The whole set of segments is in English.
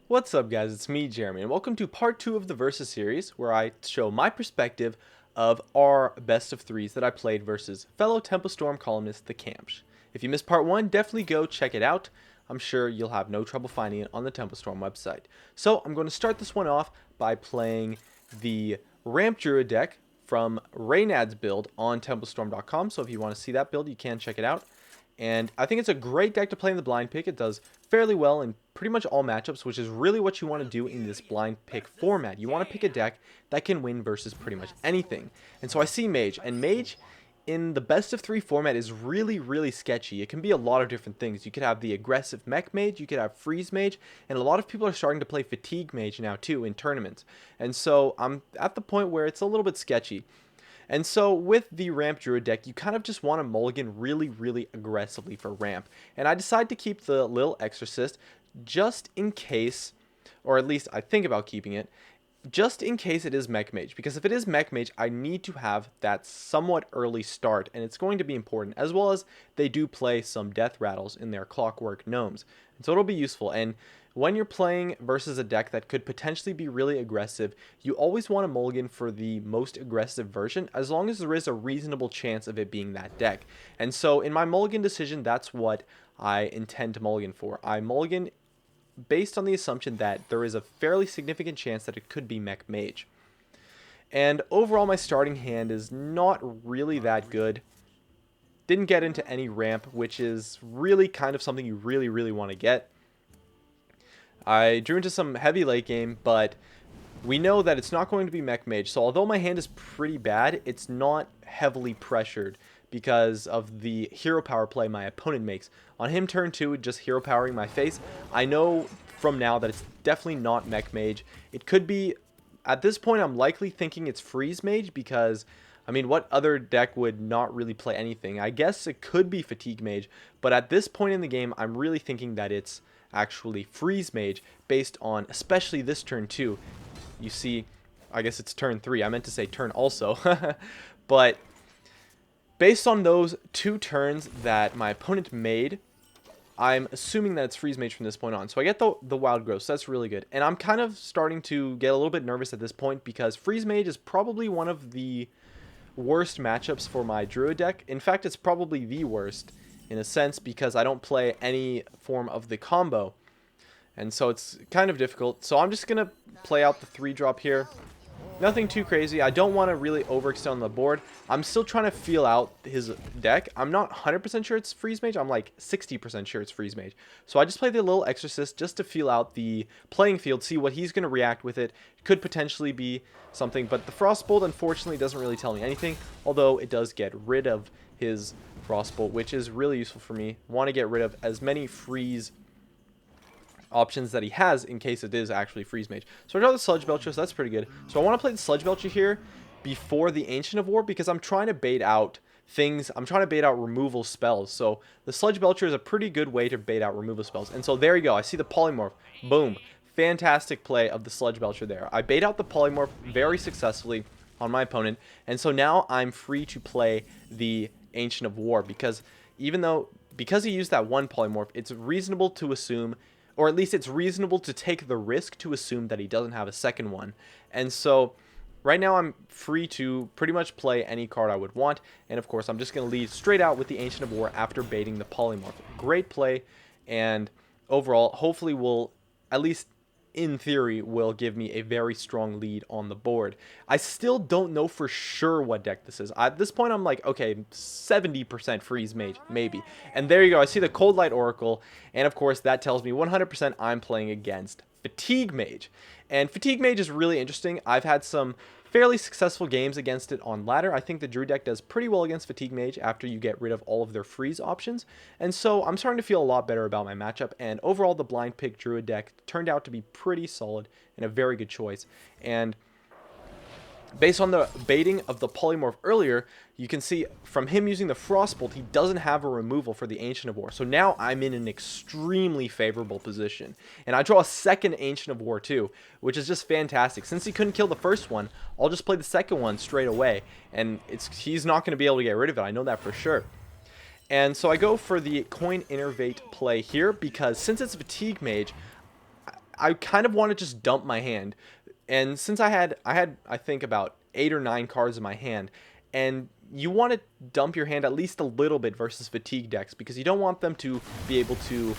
What's up, guys? It's me, Jeremy, and welcome to part 2 of the Versus series, where I show my perspective of our best of threes that I played versus fellow Tempo Storm columnist TheKamsh. If you missed part 1, definitely go check it out. I'm sure you'll have no trouble finding it on the Tempo Storm website. So I'm going to start this one off by playing the Ramp Druid deck from Reynad's build on TempoStorm.com. So if you want to see that build, you can check it out. And I think it's a great deck to play in the blind pick. It does fairly well in pretty much all matchups, which is really what you want to do in this blind pick format. You want to pick a deck that can win versus pretty much anything. And so I see Mage, and Mage in the best of 3 format is really sketchy. It can be a lot of different things. You could have the aggressive mech mage, you could have freeze mage, and a lot of people are starting to play fatigue mage now too in tournaments. And so I'm at the point where it's a little bit sketchy. And so with the ramp druid deck, you kind of just want to mulligan really aggressively for ramp. And I decided to keep the Lil Exorcist just in case, or at least I think about keeping it, just in case it is mech mage. Because if it is mech mage, I need to have that somewhat early start, and it's going to be important, as well as they do play some death rattles in their clockwork gnomes. And so it'll be useful. And when you're playing versus a deck that could potentially be really aggressive, you always want to mulligan for the most aggressive version, as long as there is a reasonable chance of it being that deck. And so in my mulligan decision, that's what I intend to mulligan for. I mulligan based on the assumption that there is a fairly significant chance that it could be mech mage. And overall, my starting hand is not really that good. Didn't get into any ramp, which is really kind of something you really want to get. I drew into some heavy late game, but we know that it's not going to be mech mage. So although my hand is pretty bad, it's not heavily pressured because of the hero power play my opponent makes. On him turn 2, just hero powering my face, I know from now that it's definitely not mech mage. It could be, at this point I'm likely thinking it's freeze mage because, I mean, what other deck would not really play anything? I guess it could be fatigue mage, but at this point in the game I'm really thinking that it's actually freeze mage based on especially this turn 2. You see, I guess it's turn 3. I meant to say turn also. But based on those 2 turns that my opponent made, I'm assuming that it's freeze mage from this point on. So I get the wild growth, so that's really good. And I'm kind of starting to get a little bit nervous at this point because freeze mage is probably one of the worst matchups for my druid deck. In fact, it's probably the worst in a sense because I don't play any form of the combo. And so it's kind of difficult. So I'm just going to play out the 3-drop here. Nothing too crazy. I don't want to really overextend on the board. I'm still trying to feel out his deck. I'm not 100% sure it's freeze mage. I'm like 60% sure it's freeze mage. So I just play the little exorcist just to feel out the playing field, see what he's going to react with it. Could potentially be something, but the frostbolt unfortunately doesn't really tell me anything, although it does get rid of his frostbolt, which is really useful for me. Want to get rid of as many freeze options that he has in case it is actually freeze mage. So I draw the Sludge Belcher, so that's pretty good. So I want to play the Sludge Belcher here before the Ancient of War because I'm trying to bait out things. I'm trying to bait out removal spells. So the Sludge Belcher is a pretty good way to bait out removal spells. And so there you go. I see the polymorph. Boom. Fantastic play of the Sludge Belcher there. I bait out the polymorph very successfully on my opponent. And so now I'm free to play the Ancient of War because because he used that one polymorph, it's reasonable to assume, or at least it's reasonable to take the risk to assume that he doesn't have a second one. And so right now I'm free to pretty much play any card I would want. And of course I'm just going to lead straight out with the Ancient of War after baiting the polymorph. Great play, and overall hopefully will, at least in theory, will give me a very strong lead on the board. I still don't know for sure what deck this is. At this point, I'm like, okay, 70% freeze mage, maybe. And there you go. I see the Cold Light Oracle, and of course, that tells me 100% I'm playing against Fatigue Mage. And Fatigue Mage is really interesting. I've had some fairly successful games against it on ladder. I think the Druid deck does pretty well against Fatigue Mage after you get rid of all of their freeze options. And so I'm starting to feel a lot better about my matchup. And overall, the blind pick Druid deck turned out to be pretty solid and a very good choice. And based on the baiting of the polymorph earlier, you can see from him using the Frostbolt, he doesn't have a removal for the Ancient of War. So now I'm in an extremely favorable position. And I draw a second Ancient of War too, which is just fantastic. Since he couldn't kill the first one, I'll just play the second one straight away. And he's not going to be able to get rid of it. I know that for sure. And so I go for the Coin Innervate play here because since it's Fatigue Mage, I kind of want to just dump my hand. And since I had I think about 8 or 9 cards in my hand, and you want to dump your hand at least a little bit versus fatigue decks, because you don't want them to be able to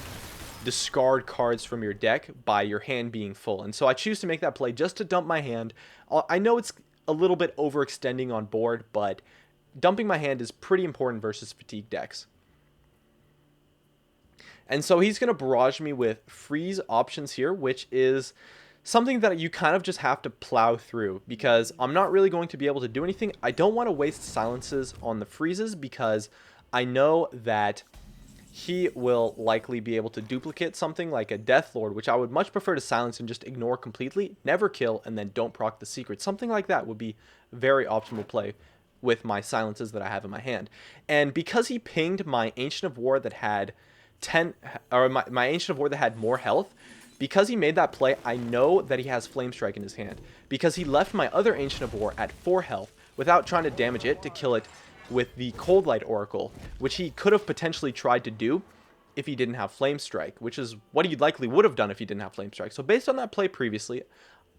discard cards from your deck by your hand being full. And so I choose to make that play just to dump my hand. I know it's a little bit overextending on board, but dumping my hand is pretty important versus fatigue decks. And so he's going to barrage me with freeze options here, which is something that you kind of just have to plow through, because I'm not really going to be able to do anything. I don't want to waste silences on the freezes, because I know that he will likely be able to duplicate something like a Death Lord, which I would much prefer to silence and just ignore completely, never kill, and then don't proc the secret. Something like that would be very optimal play with my silences that I have in my hand. And because he pinged my Ancient of War that had 10, or my Ancient of War that had more health, because he made that play, I know that he has Flame Strike in his hand, because he left my other Ancient of War at 4 health without trying to damage it to kill it with the Cold Light Oracle, which he could have potentially tried to do if he didn't have Flame Strike, which is what he likely would have done if he didn't have Flame Strike. So based on that play previously,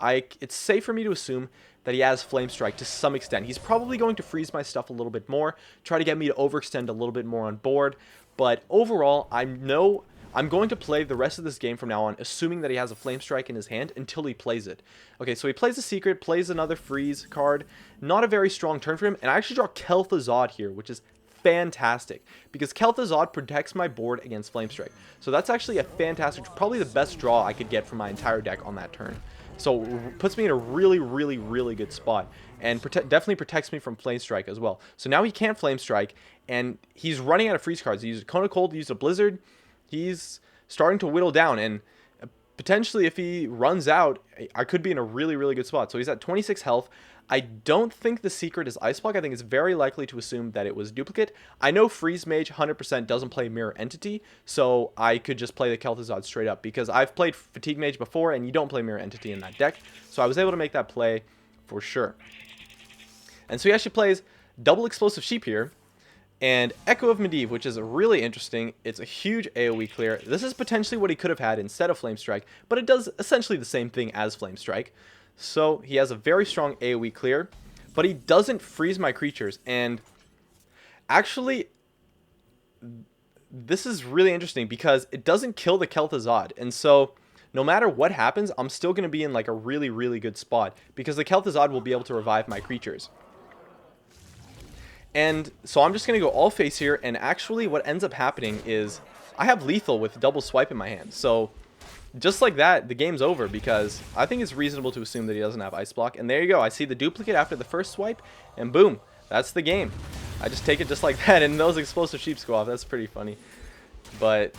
it's safe for me to assume that he has Flame Strike to some extent. He's probably going to freeze my stuff a little bit more, try to get me to overextend a little bit more on board, but overall, I'm going to play the rest of this game from now on assuming that he has a Flame Strike in his hand until he plays it. Okay, so he plays a secret, plays another freeze card. Not a very strong turn for him, and I actually draw Kel'Thuzad here, which is fantastic, because Kel'Thuzad protects my board against Flame Strike. So that's actually a fantastic, probably the best draw I could get from my entire deck on that turn. So puts me in a really, really, really good spot, and definitely protects me from Flame Strike as well. So now he can't Flame Strike, and he's running out of freeze cards. He used a Cone of Cold, he used a Blizzard. He's starting to whittle down, and potentially if he runs out, I could be in a really, really good spot. So he's at 26 health. I don't think the secret is Ice Block. I think it's very likely to assume that it was duplicate. I know Freeze Mage 100% doesn't play Mirror Entity, so I could just play the Kel'Thuzad straight up, because I've played Fatigue Mage before, and you don't play Mirror Entity in that deck. So I was able to make that play for sure. And so he actually plays double Explosive Sheep here, and Echo of Medivh, which is really interesting. It's a huge AoE clear. This is potentially what he could have had instead of Flame Strike, but it does essentially the same thing as Flame Strike. So he has a very strong AoE clear, but he doesn't freeze my creatures. And actually, this is really interesting because it doesn't kill the Kel'Thuzad. And so no matter what happens, I'm still going to be in like a really, really good spot, because the Kel'Thuzad will be able to revive my creatures. And so I'm just going to go all face here, and actually what ends up happening is I have lethal with double swipe in my hand. So just like that, the game's over, because I think it's reasonable to assume that he doesn't have Ice Block. And there you go. I see the duplicate after the first swipe, and boom, that's the game. I just take it just like that, and those Explosive Sheeps go off. That's pretty funny. But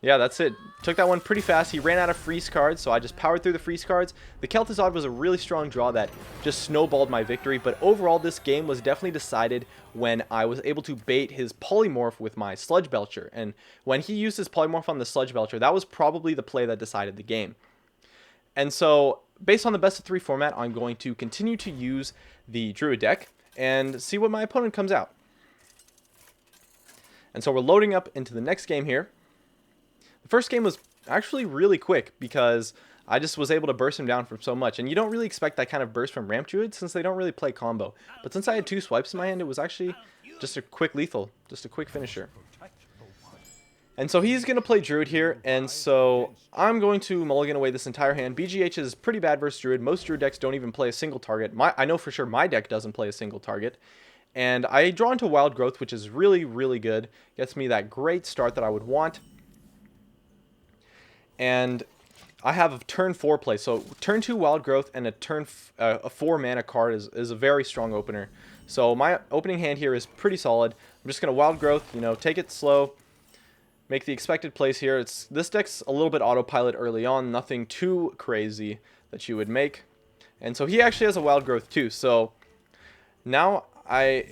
yeah, that's it. Took that one pretty fast. He ran out of freeze cards, so I just powered through the freeze cards. The Kel'Thuzad was a really strong draw that just snowballed my victory, but overall this game was definitely decided when I was able to bait his polymorph with my Sludge Belcher. And when he used his polymorph on the Sludge Belcher, that was probably the play that decided the game. And so, based on the best of 3 format, I'm going to continue to use the Druid deck and see what my opponent comes out. And so we're loading up into the next game here. The first game was actually really quick because I just was able to burst him down from so much. And you don't really expect that kind of burst from Ramp Druid since they don't really play combo. But since I had 2 swipes in my hand, it was actually just a quick lethal, just a quick finisher. And so he's going to play Druid here, and so I'm going to mulligan away this entire hand. BGH is pretty bad versus Druid. Most Druid decks don't even play a single target. I know for sure my deck doesn't play a single target. And I draw into Wild Growth, which is really, really good. Gets me that great start that I would want. And I have a turn 4 play. So turn 2 Wild Growth and a 4 mana card is a very strong opener. So my opening hand here is pretty solid. I'm just going to Wild Growth, you know, take it slow. Make the expected plays here. This deck's a little bit autopilot early on. Nothing too crazy that you would make. And so he actually has a Wild Growth too. So now I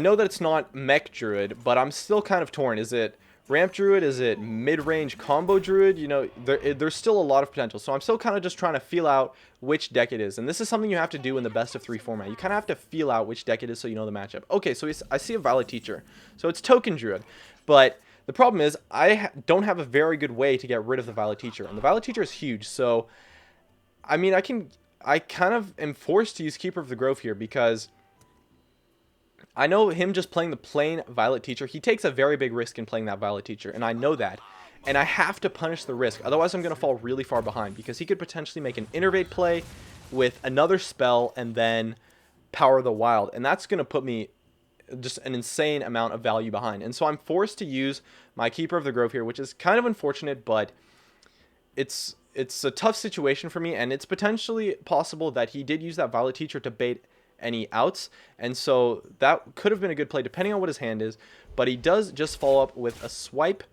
know that it's not Mech Druid, but I'm still kind of torn. Is it Ramp Druid? Is it mid-range combo Druid? You know, there's still a lot of potential. So I'm still kind of just trying to feel out which deck it is. And this is something you have to do in the best of 3 format. You kind of have to feel out which deck it is so you know the matchup. Okay, so I see a Violet Teacher. So it's Token Druid. But The problem is I don't have a very good way to get rid of the Violet Teacher, and the Violet Teacher is huge. So, I mean, I kind of am forced to use Keeper of the Grove here because I know him just playing the plain Violet Teacher, he takes a very big risk in playing that Violet Teacher, and I know that. And I have to punish the risk, otherwise I'm going to fall really far behind, because he could potentially make an Innervate play with another spell and then Power the Wild, and that's going to put me just an insane amount of value behind. And so I'm forced to use my Keeper of the Grove here, which is kind of unfortunate, but it's a tough situation for me, and it's potentially possible that he did use that Violet Teacher to bait any outs, and so that could have been a good play depending on what his hand is, but he does just follow up with a swipe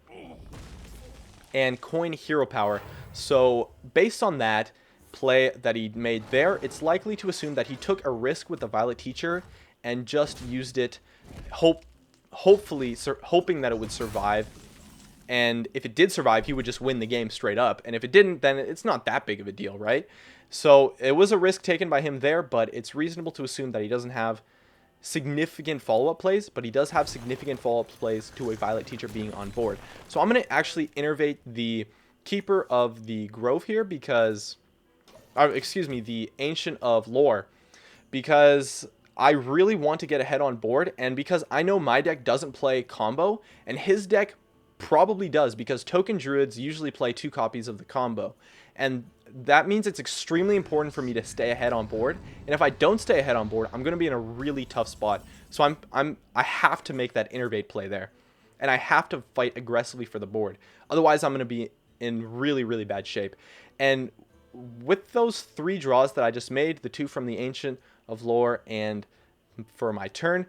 and coin hero power. So based on that play that he made there, it's likely to assume that he took a risk with the Violet Teacher and just used it hopefully hoping that it would survive. And if it did survive, he would just win the game straight up. And if it didn't, then it's not that big of a deal, right? So it was a risk taken by him there, but it's reasonable to assume that he doesn't have significant follow-up plays, but he does have significant follow-up plays to a Violet Teacher being on board. So I'm going to actually innervate the Keeper of the Grove here because, excuse me, the Ancient of Lore, because I really want to get ahead on board, and because I know my deck doesn't play combo, and his deck probably does, because token druids usually play 2 copies of the combo, and that means it's extremely important for me to stay ahead on board. And if I don't stay ahead on board, I'm going to be in a really tough spot. So I have to make that innervate play there, and I have to fight aggressively for the board. Otherwise, I'm going to be in really, really bad shape. And with those 3 draws that I just made, the 2 from the Ancient of Lore and for my turn,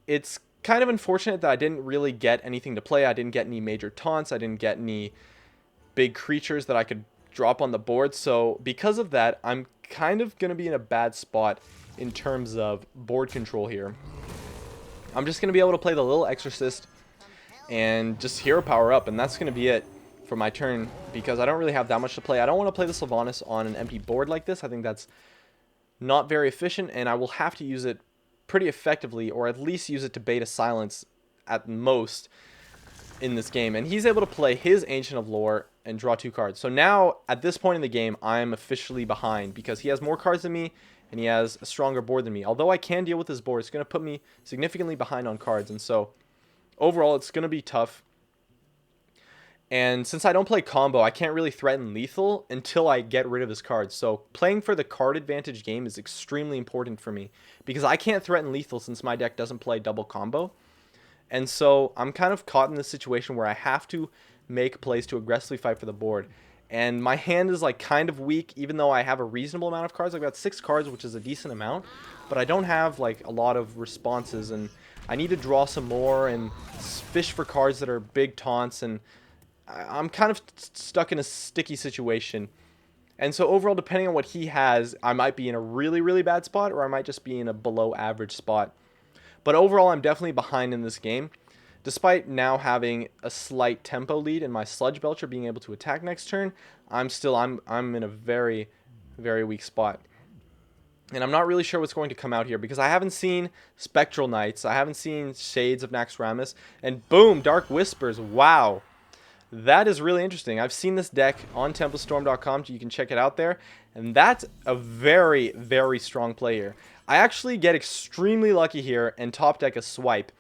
it's kind of unfortunate that I didn't really get anything to play. I didn't get any major taunts. I didn't get any big creatures that I could drop on the board. So because of that, I'm kind of going to be in a bad spot in terms of board control here. I'm just going to be able to play the little Exorcist and just hero power up, and that's going to be it for my turn, because I don't really have that much to play. I don't want to play the Sylvanas on an empty board like this. I think that's not very efficient, and I will have to use it pretty effectively, or at least use it to bait a silence at most in this game. And he's able to play his Ancient of Lore and draw 2 cards. So now, at this point in the game, I'm officially behind, because he has more cards than me, and he has a stronger board than me. Although I can deal with his board, it's going to put me significantly behind on cards, and so overall, it's going to be tough. And since I don't play combo, I can't really threaten lethal until I get rid of his cards. So playing for the card advantage game is extremely important for me, because I can't threaten lethal since my deck doesn't play double combo. And so I'm kind of caught in this situation where I have to make plays to aggressively fight for the board. And my hand is like kind of weak, even though I have a reasonable amount of cards. I've got 6 cards, which is a decent amount, but I don't have like a lot of responses, and I need to draw some more and fish for cards that are big taunts, and I'm kind of stuck in a sticky situation. And so overall, depending on what he has, I might be in a really, really bad spot, or I might just be in a below average spot. But overall, I'm definitely behind in this game. Despite now having a slight tempo lead and my Sludge Belcher being able to attack next turn, I'm in a very, very weak spot. And I'm not really sure what's going to come out here, because I haven't seen Spectral Knights, I haven't seen Shades of Naxxramas, and boom, Dark Whispers. Wow. That is really interesting. I've seen this deck on TempestStorm.com, so you can check it out there. And that's a very, very strong play here. I actually get extremely lucky here and top deck a swipe.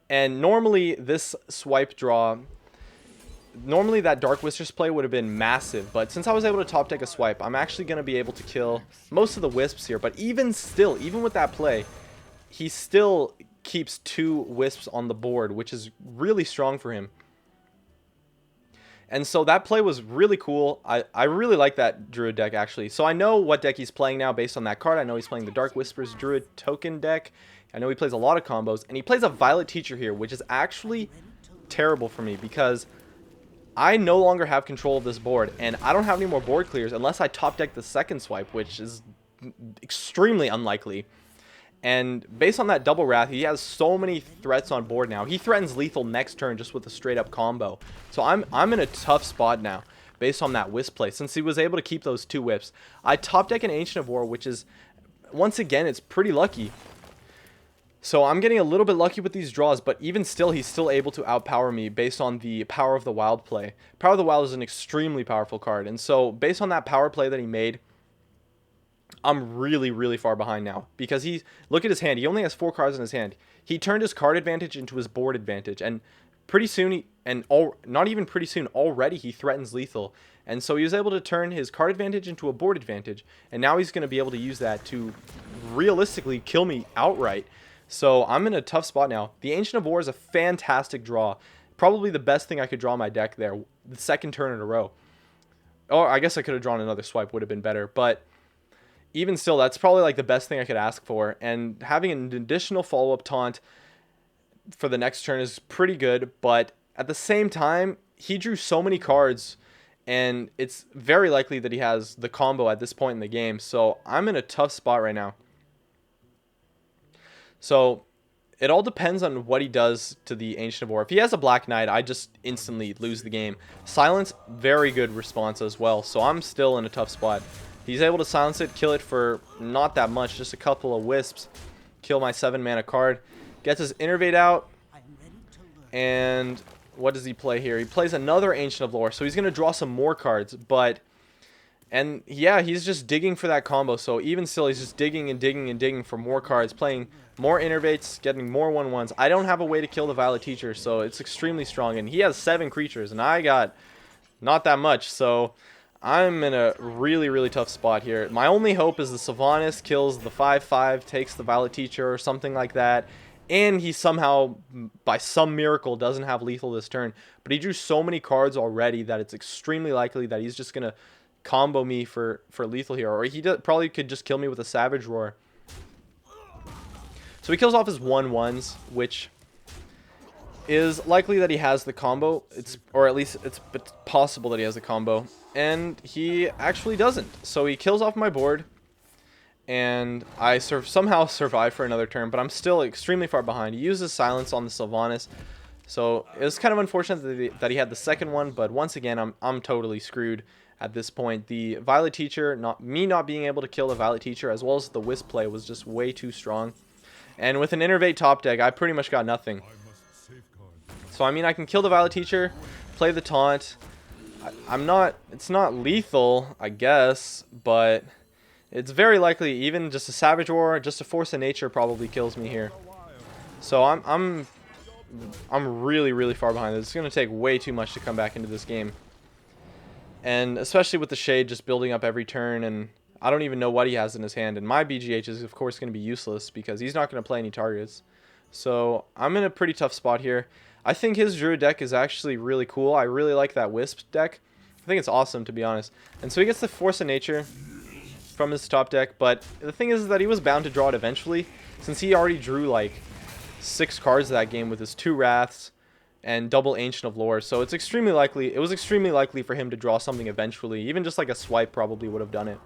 And normally this swipe draw, normally that Dark Whispers play would have been massive. But since I was able to top deck a swipe, I'm actually going to be able to kill most of the Wisps here. But even still, even with that play, he still keeps 2 Wisps on the board, which is really strong for him. And so that play was really cool. I really like that Druid deck, actually. So I know what deck he's playing now based on that card. I know he's playing the Dark Whispers Druid token deck. I know he plays a lot of combos. And he plays a Violet Teacher here, which is actually terrible for me, because I no longer have control of this board. And I don't have any more board clears unless I top deck the second swipe, which is extremely unlikely. And based on that double wrath, he has so many threats on board now. He threatens lethal next turn just with a straight up combo. So I'm in a tough spot now based on that Wisp play, since he was able to keep those 2 whips. I top deck an Ancient of War, which is, once again, it's pretty lucky. So I'm getting a little bit lucky with these draws, but even still, he's still able to outpower me based on the Power of the Wild play. Power of the Wild is an extremely powerful card, and so based on that power play that he made, I'm really, really far behind now. Because look at his hand, he only has 4 cards in his hand. He turned his card advantage into his board advantage, and pretty soon, not even pretty soon, already he threatens lethal. And so he was able to turn his card advantage into a board advantage, and now he's going to be able to use that to realistically kill me outright. So I'm in a tough spot now. The Ancient of War is a fantastic draw. Probably the best thing I could draw in my deck there. The second turn in a row. Or I guess I could have drawn another swipe, would have been better. But even still, that's probably like the best thing I could ask for. And having an additional follow-up taunt for the next turn is pretty good. But at the same time, he drew so many cards, and it's very likely that he has the combo at this point in the game. So I'm in a tough spot right now. So it all depends on what he does to the Ancient of War. If he has a Black Knight, I just instantly lose the game. Silence, very good response as well. So I'm still in a tough spot. He's able to silence it, kill it for not that much, just a couple of wisps. Kill my 7-mana card. Gets his Innervate out. And what does he play here? He plays another Ancient of War. So he's going to draw some more cards. And yeah, he's just digging for that combo. So even still, he's just digging and digging and digging for more cards. Playing more Innervates, getting more 1/1s. I don't have a way to kill the Violet Teacher, so it's extremely strong. And he has 7 creatures, and I got not that much. So I'm in a really, really tough spot here. My only hope is the Sylvanas kills the 5/5, takes the Violet Teacher or something like that. And he somehow, by some miracle, doesn't have lethal this turn. But he drew so many cards already that it's extremely likely that he's just going to combo me for lethal here. Or he probably could just kill me with a Savage Roar. So he kills off his 1/1s, which is likely that he has the combo. Or at least it's possible that he has the combo. And he actually doesn't. So he kills off my board. And I somehow survive for another turn, but I'm still extremely far behind. He uses Silence on the Sylvanas, so it was kind of unfortunate that he had the second one, but once again, I'm totally screwed at this point. The Violet Teacher, not being able to kill the Violet Teacher, as well as the Wisp play, was just way too strong. And with an Innervate top deck, I pretty much got nothing. So, I mean, I can kill the Violet Teacher, play the Taunt. It's not lethal, I guess, but it's very likely even just a Savage Roar, just a Force of Nature probably kills me here. So I'm really, really far behind this. It's going to take way too much to come back into this game. And especially with the Shade just building up every turn, and I don't even know what he has in his hand. And my BGH is, of course, going to be useless because he's not going to play any targets. So I'm in a pretty tough spot here. I think his Druid deck is actually really cool. I really like that Wisp deck. I think it's awesome, to be honest. And so he gets the Force of Nature from his top deck, but the thing is that he was bound to draw it eventually, since he already drew like 6 cards that game with his 2 Wraths and double Ancient of Lore. So it was extremely likely for him to draw something eventually. Even just like a swipe probably would have done it.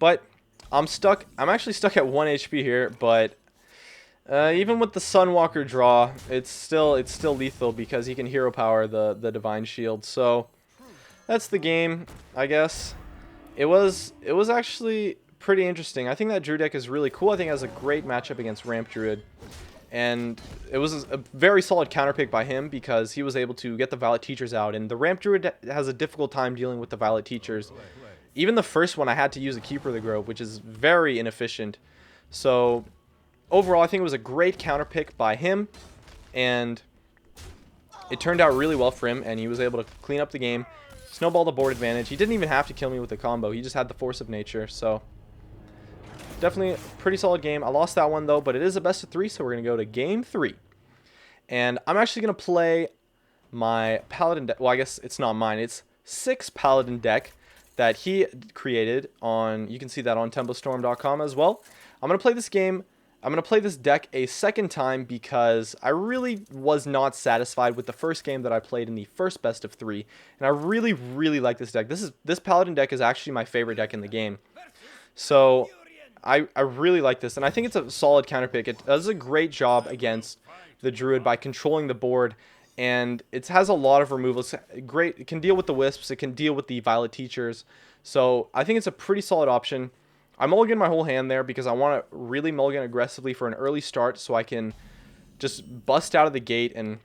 But I'm actually stuck at 1 HP here, but even with the Sunwalker draw, it's still lethal because he can hero power the Divine Shield. So that's the game, I guess. It was actually pretty interesting. I think that Druid deck is really cool. I think it has a great matchup against Ramp Druid. And it was a very solid counter pick by him because he was able to get the Violet Teachers out. And the Ramp Druid has a difficult time dealing with the Violet Teachers. Even the first one, I had to use a Keeper of the Grove, which is very inefficient. So overall, I think it was a great counter pick by him. And it turned out really well for him, and he was able to clean up the game. Snowball the board advantage. He didn't even have to kill me with the combo. He just had the Force of Nature. So definitely a pretty solid game. I lost that one though, but it is a best of 3, so we're going to go to game 3. And I'm actually going to play my Paladin deck. Well, I guess it's not mine. It's 6 Paladin deck that he created on, you can see that on TempoStorm.com as well. I'm going to play this game. I'm going to play this deck a second time because I really was not satisfied with the first game that I played in the first best of 3. And I really, really like this deck. This Paladin deck is actually my favorite deck in the game. So I really like this, and I think it's a solid counter pick. It does a great job against the Druid by controlling the board, and it has a lot of removals. It can deal with the Wisps. It can deal with the Violet Teachers. So I think it's a pretty solid option. I mulligan my whole hand there because I want to really mulligan aggressively for an early start so I can just bust out of the gate. And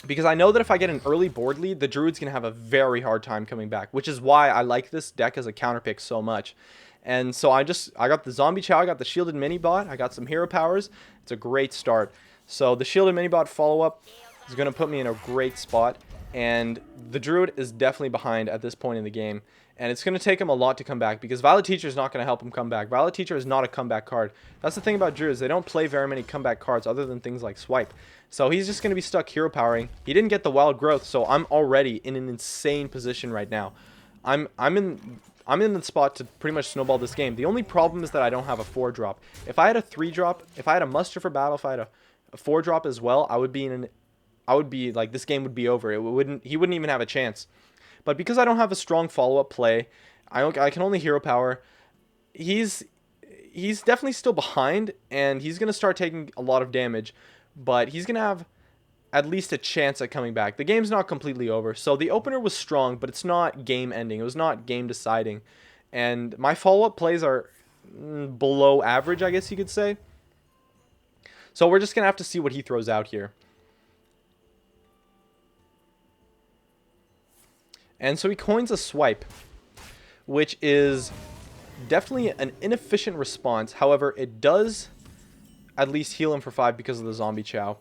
because I know that if I get an early board lead, the Druid's going to have a very hard time coming back, which is why I like this deck as a counter pick so much. And so I got the Zombie Chow, I got the Shielded Mini Bot, I got some hero powers. It's a great start. So the Shielded Mini Bot follow-up is going to put me in a great spot. And the Druid is definitely behind at this point in the game. And it's going to take him a lot to come back because Violet Teacher is not going to help him come back. Violet Teacher is not a comeback card. That's the thing about Druids. They don't play very many comeback cards other than things like Swipe. So he's just going to be stuck hero powering. He didn't get the Wild Growth, so I'm already in an insane position right now. I'm in the spot to pretty much snowball this game. The only problem is that I don't have a 4-drop. If I had a 3-drop, if I had a Muster for Battle, if I had a 4-drop as well, I would be like, this game would be over. He wouldn't even have a chance. But because I don't have a strong follow-up play, I can only hero power. He's definitely still behind, and he's going to start taking a lot of damage, but he's going to have at least a chance at coming back. The game's not completely over. So the opener was strong, but it's not game ending. It was not game deciding. And my follow-up plays are below average, I guess you could say. So we're just going to have to see what he throws out here. And so he coins a Swipe, which is definitely an inefficient response. However, it does at least heal him for 5 because of the Zombie Chow.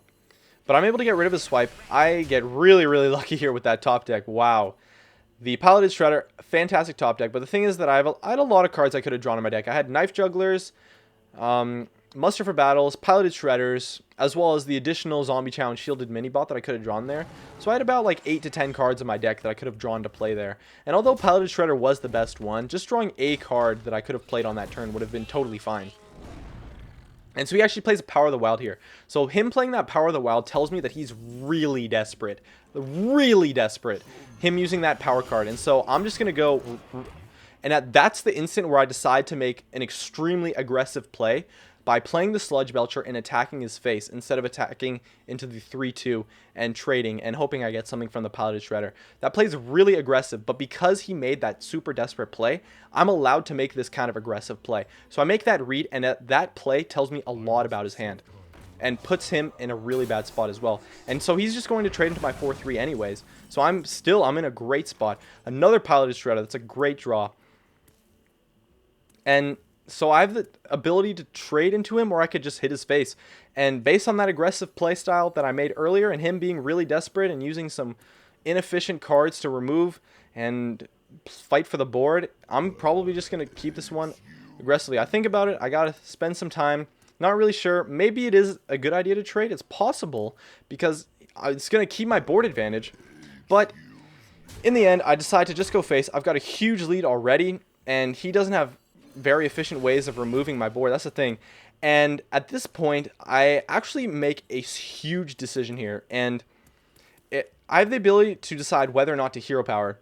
But I'm able to get rid of his Swipe. I get really, really lucky here with that top deck. Wow. The Paladin Shredder, fantastic top deck. But the thing is that I had a lot of cards I could have drawn in my deck. I had Knife Jugglers, Muster for Battles, Piloted Shredders, as well as the additional Zombie Chow and Shielded Mini-Bot that I could have drawn there. So I had about like 8 to 10 cards in my deck that I could have drawn to play there. And although Piloted Shredder was the best one, just drawing a card that I could have played on that turn would have been totally fine. And so he actually plays Power of the Wild here. So him playing that Power of the Wild tells me that he's really desperate. Really desperate. Him using that power card. And so I'm just going to go... And that's the instant where I decide to make an extremely aggressive play by playing the Sludge Belcher and attacking his face instead of attacking into the 3-2 and trading and hoping I get something from the Piloted Shredder. That play is really aggressive, but because he made that super desperate play, I'm allowed to make this kind of aggressive play. So I make that read, and that play tells me a lot about his hand and puts him in a really bad spot as well. And so he's just going to trade into my 4-3 anyways. So I'm in a great spot. Another Piloted Shredder. That's a great draw. And so I have the ability to trade into him, or I could just hit his face. And based on that aggressive playstyle that I made earlier, and him being really desperate and using some inefficient cards to remove and fight for the board, I'm probably just going to keep this one aggressively. I think about it. I got to spend some time. Not really sure. Maybe it is a good idea to trade. It's possible because it's going to keep my board advantage. But in the end, I decide to just go face. I've got a huge lead already, and he doesn't have very efficient ways of removing my board. That's the thing. And at this point, I actually make a huge decision here. And I have the ability to decide whether or not to hero power.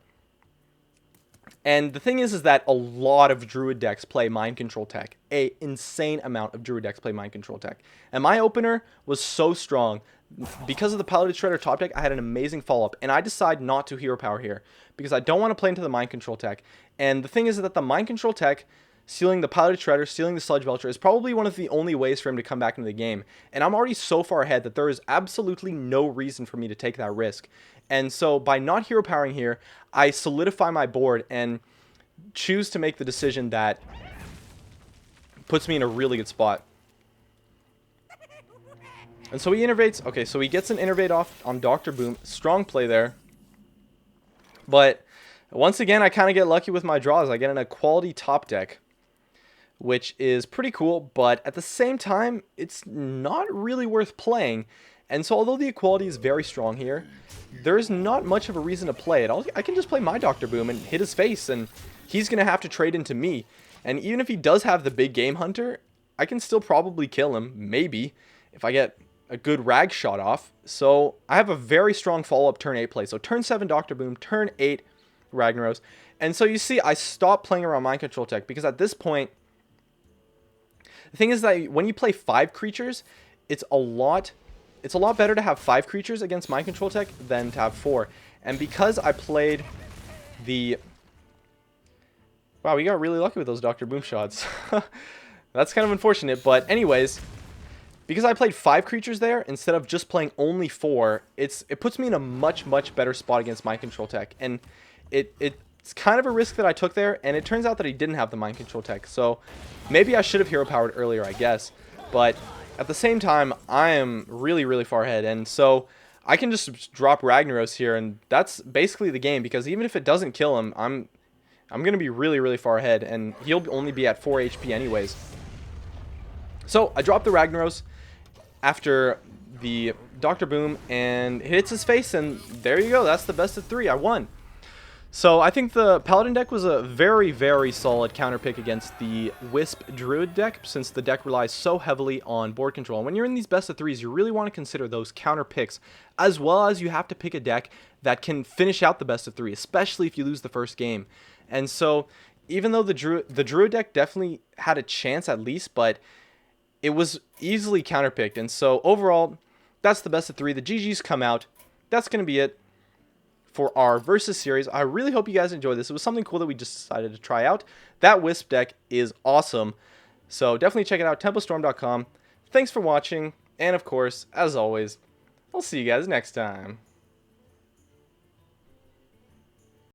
And the thing is that a lot of Druid decks play Mind Control Tech. An insane amount of Druid decks play Mind Control Tech. And my opener was so strong. Because of the Paladin Shredder top deck, I had an amazing follow-up. And I decide not to hero power here. Because I don't want to play into the Mind Control Tech. And the thing is that the Mind Control Tech, stealing the Piloted Shredder, stealing the Sludge Belcher, is probably one of the only ways for him to come back into the game. And I'm already so far ahead that there is absolutely no reason for me to take that risk. And so by not hero powering here, I solidify my board and choose to make the decision that puts me in a really good spot. And so he innervates. Okay, so he gets an innervate off on Dr. Boom. Strong play there. But once again, I kind of get lucky with my draws. I get an equality top deck, which is pretty cool, but at the same time, it's not really worth playing. And so although the equality is very strong here, there's not much of a reason to play it. I can just play my Dr. Boom and hit his face, and he's going to have to trade into me. And even if he does have the big game hunter, I can still probably kill him, maybe, if I get a good rag shot off. So I have a very strong follow-up turn 8 play. So turn 7 Dr. Boom, turn 8 Ragnaros. And so you see, I stopped playing around Mind Control Tech because at this point, the thing is that when you play 5 creatures, it's a lot better to have 5 creatures against Mind Control Tech than to have 4. And because I played the Wow, we got really lucky with those Dr. Boom shots. That's kind of unfortunate, but anyways, because I played 5 creatures there instead of just playing only 4, it puts me in a much better spot against mind control tech, and it's kind of a risk that I took there, and it turns out that he didn't have the mind control tech, so maybe I should have hero powered earlier, I guess, but at the same time, I am really far ahead, and so I can just drop Ragnaros here, and that's basically the game, because even if it doesn't kill him, I'm going to be really far ahead, and he'll only be at 4 HP anyways. So I dropped the Ragnaros after the Dr. Boom, and it hits his face, and there you go. That's the best of 3. I won. So I think the Paladin deck was a very solid counter pick against the Wisp Druid deck, since the deck relies so heavily on board control. And when you're in these best of 3s, you really want to consider those counter picks, as well as you have to pick a deck that can finish out the best of 3, especially if you lose the first game. And so even though the Druid deck definitely had a chance at least, but it was easily counterpicked. And so overall, that's the best of 3. The GGs come out. That's going to be it for our Versus series. I really hope you guys enjoyed this. It was something cool that we just decided to try out. That Wisp deck is awesome. So definitely check it out, tempostorm.com. Thanks for watching. And of course, as always, I'll see you guys next time.